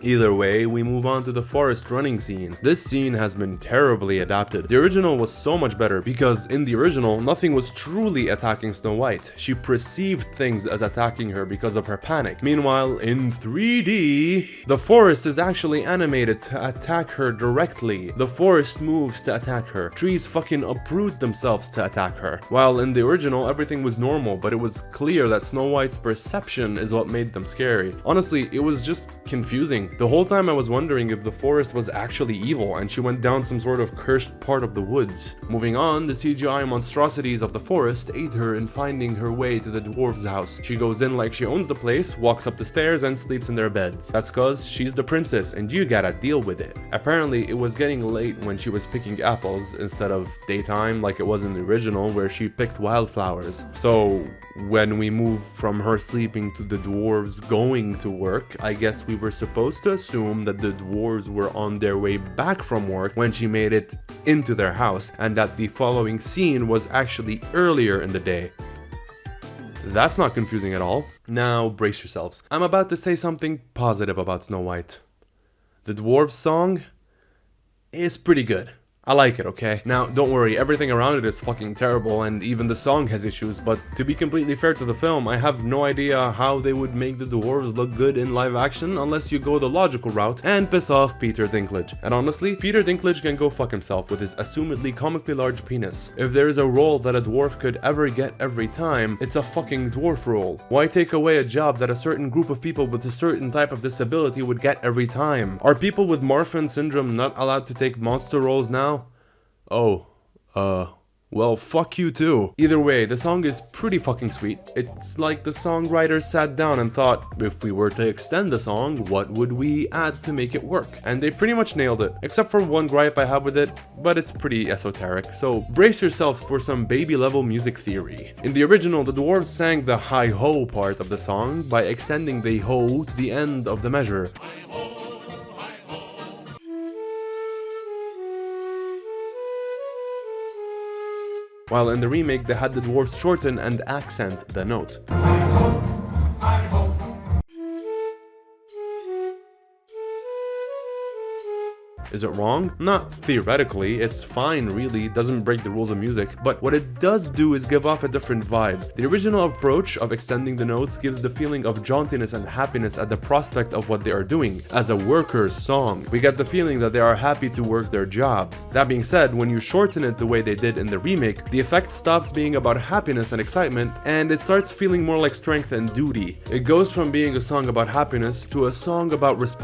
Either way, we move on to the forest running scene. This scene has been terribly adapted. The original was so much better because in the original, nothing was truly attacking Snow White. She perceived things as attacking her because of her panic. Meanwhile, in 3D, the forest is actually animated to attack her directly. The forest moves to attack her. Trees fucking uproot themselves to attack her. While in the original, everything was normal, but it was clear that Snow White's perception is what made them scary. Honestly, it was just confusing. The whole time I was wondering if the forest was actually evil and she went down some sort of cursed part of the woods. Moving on, the CGI monstrosities of the forest aid her in finding her way to the dwarves' house. She goes in like she owns the place, walks up the stairs and sleeps in their beds. That's cause she's the princess and you gotta deal with it. Apparently, it was getting late when she was picking apples instead of daytime like it was in the original where she picked wildflowers. So when we move from her sleeping to the dwarves going to work, I guess we were supposed to assume that the dwarves were on their way back from work when she made it into their house, and that the following scene was actually earlier in the day. That's not confusing at all. Now brace yourselves. I'm about to say something positive about Snow White. The dwarves song is pretty good. I like it, okay? Now, don't worry, everything around it is fucking terrible and even the song has issues, but to be completely fair to the film, I have no idea how they would make the dwarves look good in live action unless you go the logical route and piss off Peter Dinklage. And honestly, Peter Dinklage can go fuck himself with his assumedly comically large penis. If there is a role that a dwarf could ever get every time, it's a fucking dwarf role. Why take away a job that a certain group of people with a certain type of disability would get every time? Are people with Marfan syndrome not allowed to take monster roles now? Oh, well, fuck you too. Either way, the song is pretty fucking sweet. It's like the songwriters sat down and thought, if we were to extend the song, what would we add to make it work? And they pretty much nailed it, except for one gripe I have with it, but it's pretty esoteric, so brace yourselves for some baby level music theory. In the original, the dwarves sang the hi-ho part of the song by extending the ho to the end of the measure. While in the remake, they had the dwarves shorten and accent the note. Is it wrong? Not theoretically, it's fine really, doesn't break the rules of music, but what it does do is give off a different vibe. The original approach of extending the notes gives the feeling of jauntiness and happiness at the prospect of what they are doing. As a worker's song, we get the feeling that they are happy to work their jobs. That being said, when you shorten it the way they did in the remake, the effect stops being about happiness and excitement, and it starts feeling more like strength and duty. It goes from being a song about happiness to a song about responsibility.